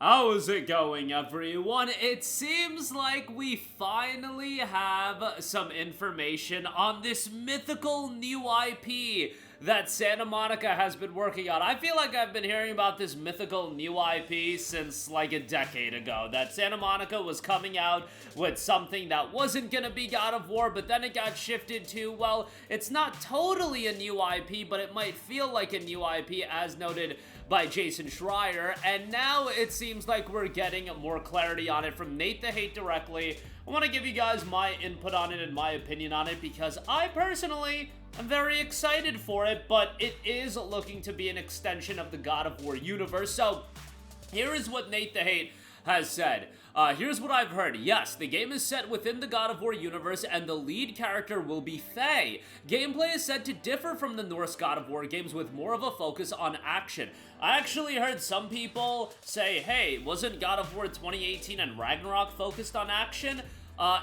How is it going, everyone? It seems like we finally have some information on this mythical new IP that Santa Monica has been working on. I feel like I've been hearing about this mythical new IP since like a decade ago, that Santa Monica was coming out with something that wasn't gonna be God of War, but then it got shifted to, well, it's not totally a new IP, but it might feel like a new IP, as noted by Jason Schreier, and now it seems like we're getting more clarity on it from Nate the Hate directly. I want to give you guys my input on it and my opinion on it because I personally am very excited for it, but it is looking to be an extension of the God of War universe. So here is what Nate the Hate has said. Here's what I've heard. Yes, the game is set within the God of War universe, and the lead character will be Faye. Gameplay is said to differ from the Norse God of War games with more of a focus on action. I actually heard some people say, hey, wasn't God of War 2018 and Ragnarok focused on action?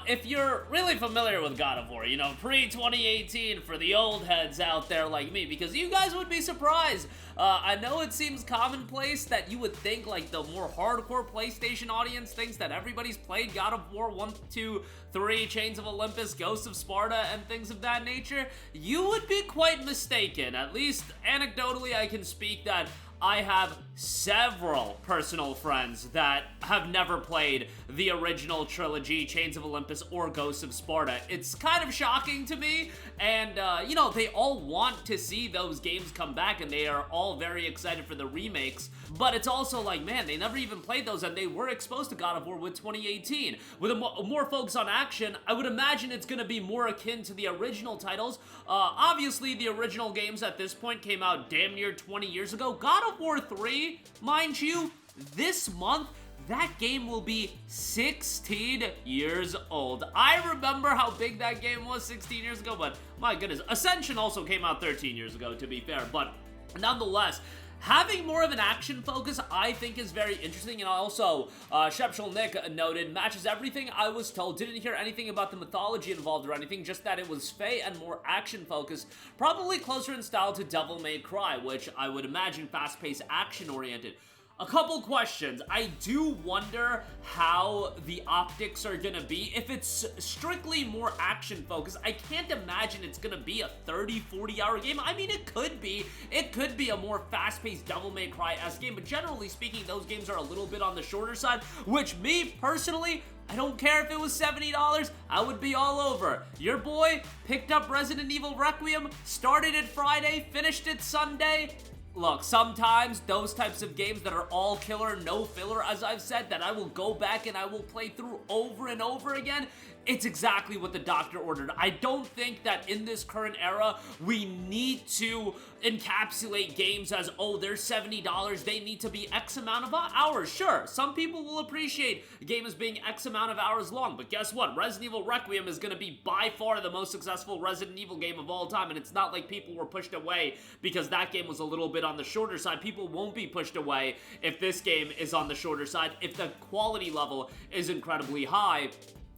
If you're really familiar with God of War, you know, pre-2018 for the old heads out there like me, because you guys would be surprised. I know it seems commonplace that you would think, like, the more hardcore PlayStation audience thinks that everybody's played God of War 1, 2, 3, Chains of Olympus, Ghosts of Sparta, and things of that nature. You would be quite mistaken. At least, anecdotally, I can speak that I have several personal friends that have never played the original trilogy, Chains of Olympus or Ghosts of Sparta. It's kind of shocking to me, and, you know, they all want to see those games come back, and they are all very excited for the remakes, but it's also like, man, they never even played those, and they were exposed to God of War with 2018. With a more focus on action, I would imagine it's gonna be more akin to the original titles. Obviously, the original games at this point came out damn near 20 years ago. God of War 3, mind you, this month, that game will be 16 years old. I remember how big that game was 16 years ago, but my goodness. Ascension also came out 13 years ago, to be fair, but nonetheless, having more of an action focus, I think, is very interesting, and also, Shepshel Nick noted, matches everything I was told, didn't hear anything about the mythology involved or anything, just that it was Faye and more action focused, probably closer in style to Devil May Cry, which I would imagine fast-paced, action-oriented. A couple questions. I do wonder how the optics are gonna be. If it's strictly more action focused, I can't imagine it's gonna be a 30-40 hour game. I mean, it could be. It could be a more fast-paced Devil May Cry-esque game, but generally speaking, those games are a little bit on the shorter side, which me, personally, I don't care if it was $70, I would be all over. Your boy picked up Resident Evil Requiem, started it Friday, finished it Sunday. Look, sometimes those types of games that are all killer, no filler, as I've said, that I will go back and I will play through over and over again, it's exactly what the doctor ordered. I don't think that in this current era, we need to encapsulate games as, oh, they're $70, they need to be X amount of hours. Sure, some people will appreciate a game as being X amount of hours long, but guess what? Resident Evil Requiem is going to be by far the most successful Resident Evil game of all time, and it's not like people were pushed away because that game was a little bit on the shorter side. People won't be pushed away if this game is on the shorter side. If the quality level is incredibly high,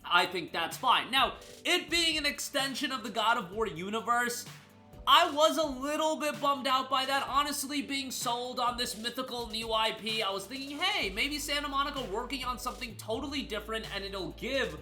I think that's fine. Now, it being an extension of the God of War universe, I was a little bit bummed out by that. Honestly, being sold on this mythical new IP, I was thinking, hey, maybe Santa Monica working on something totally different and it'll give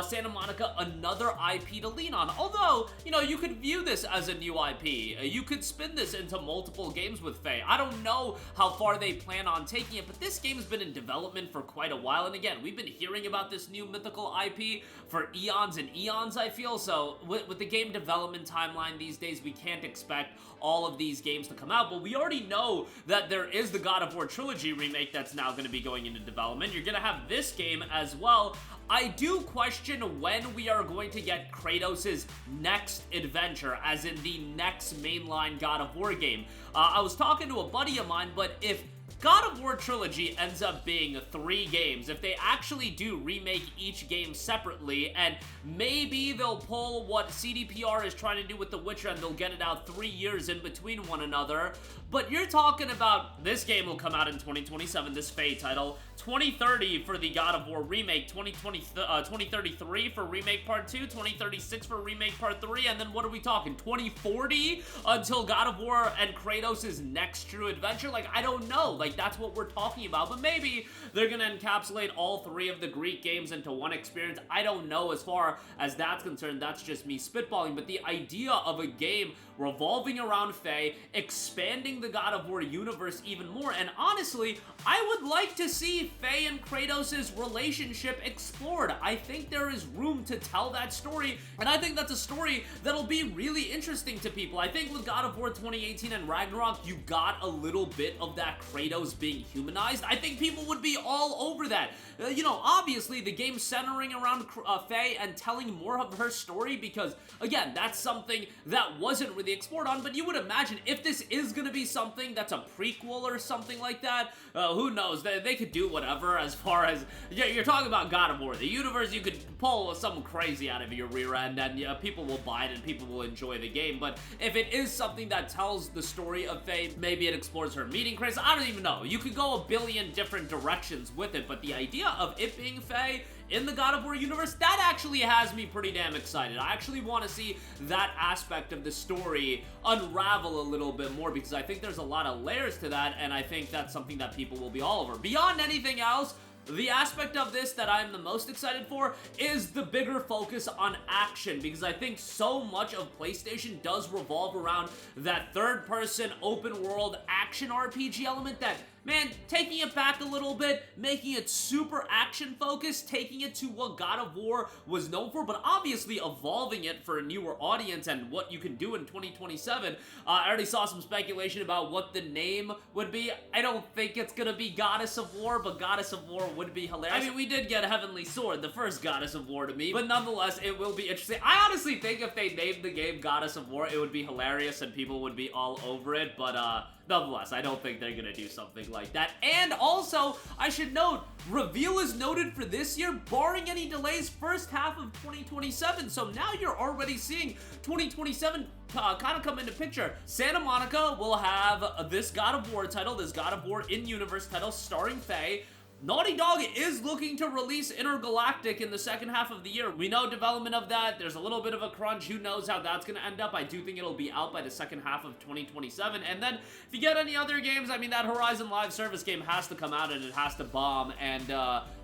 Santa Monica another IP to lean on. Although, you know, you could view this as a new IP. You could spin this into multiple games with Faye. I don't know how far they plan on taking it, but this game has been in development for quite a while. And again, we've been hearing about this new mythical IP for eons and eons, I feel. So with the game development timeline these days, we can't expect all of these games to come out, but we already know that there is the God of War trilogy remake that's now going to be going into development. You're going to have this game as well. I do question when we are going to get Kratos' next adventure, as in the next mainline God of War game. I was talking to a buddy of mine, but if God of War Trilogy ends up being 3 games, if they actually do remake each game separately, and maybe they'll pull what CDPR is trying to do with The Witcher and they'll get it out 3 years in between one another, but you're talking about this game will come out in 2027, this Faye title, 2030 for the God of War remake, 2033 for remake part 2, 2036 for remake part 3, and then what are we talking, 2040 until God of War and Kratos' next true adventure? Like, I don't know. Like, Like, that's what we're talking about. But maybe they're gonna encapsulate all three of the Greek games into one experience. I don't know as far as that's concerned. That's just me spitballing. But the idea of a game revolving around Faye, expanding the God of War universe even more, and honestly, I would like to see Faye and Kratos' relationship explored. I think there is room to tell that story, and I think that's a story that'll be really interesting to people. I think with God of War 2018 and Ragnarok, you got a little bit of that Kratos being humanized. I think people would be all over that. You know, obviously, the game centering around Faye and telling more of her story, because, again, that's something that wasn't really explored on, but you would imagine if this is gonna be something that's a prequel or something like that, who knows, they could do whatever as far as, yeah, you're talking about God of War, the universe, you could pull something crazy out of your rear end, and yeah, people will buy it and people will enjoy the game. But if it is something that tells the story of Faye, maybe it explores her meeting Chris, I don't even know, you could go a billion different directions with it, but the idea of it being Faye in the God of War universe, that actually has me pretty damn excited. I actually want to see that aspect of the story unravel a little bit more, because I think there's a lot of layers to that, and I think that's something that people will be all over. Beyond anything else, the aspect of this that I'm the most excited for is the bigger focus on action, because I think so much of PlayStation does revolve around that third-person, open-world action RPG element that, man, taking it back a little bit, making it super action-focused, taking it to what God of War was known for, but obviously evolving it for a newer audience and what you can do in 2027. I already saw some speculation about what the name would be. I don't think it's gonna be Goddess of War, but Goddess of War would be hilarious. I mean, we did get Heavenly Sword, the first Goddess of War to me, but nonetheless, it will be interesting. I honestly think if they named the game Goddess of War, it would be hilarious and people would be all over it, but nonetheless, I don't think they're gonna do something like that. And also, I should note, reveal is noted for this year, barring any delays, first half of 2027. So now you're already seeing 2027 kind of come into picture. Santa Monica will have this God of War title, this God of War in-universe title starring Faye. Naughty Dog is looking to release Intergalactic in the second half of the year. We know development of that. There's a little bit of a crunch. Who knows how that's going to end up. I do think it'll be out by the second half of 2027. And then, if you get any other games, I mean, that Horizon Live Service game has to come out and it has to bomb. And,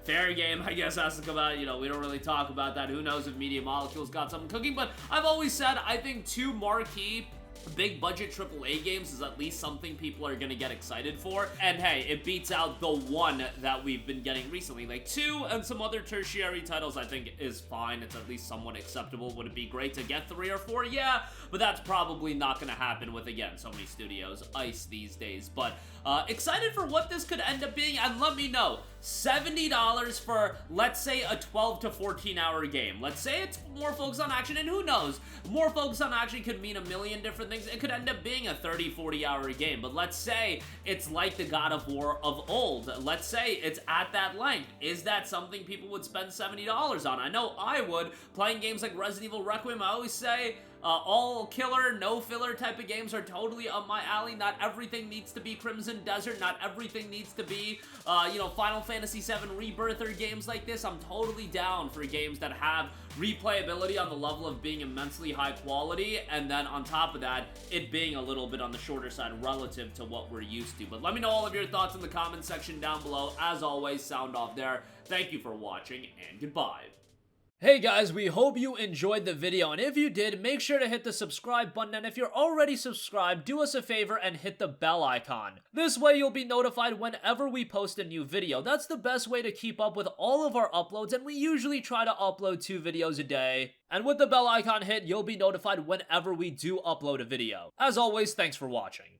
Fair Game, I guess, has to come out. You know, we don't really talk about that. Who knows if Media Molecule's got something cooking. But I've always said, I think two marquee big budget AAA games is at least something people are gonna get excited for. And hey, it beats out the one that we've been getting recently. Like 2 and some other tertiary titles I think is fine. It's at least somewhat acceptable. Would it be great to get 3 or 4? Yeah, but that's probably not gonna happen with, again, so many studios ice these days. But excited for what this could end up being, and let me know. $70 for, let's say, a 12 to 14 hour game. Let's say it's more focused on action, and who knows, more focus on action could mean a million different things. It could end up being a 30, 40 hour game, but let's say it's like the God of War of old. Let's say it's at that length. Is that something people would spend $70 on? I know I would. Playing games like Resident Evil Requiem, I always say, all killer, no filler type of games are totally up my alley. Not everything needs to be Crimson Desert. Not everything needs to be, you know, Final Fantasy VII Rebirth or games like this. I'm totally down for games that have replayability on the level of being immensely high quality, and then on top of that, it being a little bit on the shorter side relative to what we're used to. But let me know all of your thoughts in the comment section down below. As always, sound off there. Thank you for watching, and goodbye. Hey guys, we hope you enjoyed the video, and if you did, make sure to hit the subscribe button, and if you're already subscribed, do us a favor and hit the bell icon. This way you'll be notified whenever we post a new video. That's the best way to keep up with all of our uploads, and we usually try to upload 2 videos a day. And with the bell icon hit, you'll be notified whenever we do upload a video. As always, thanks for watching.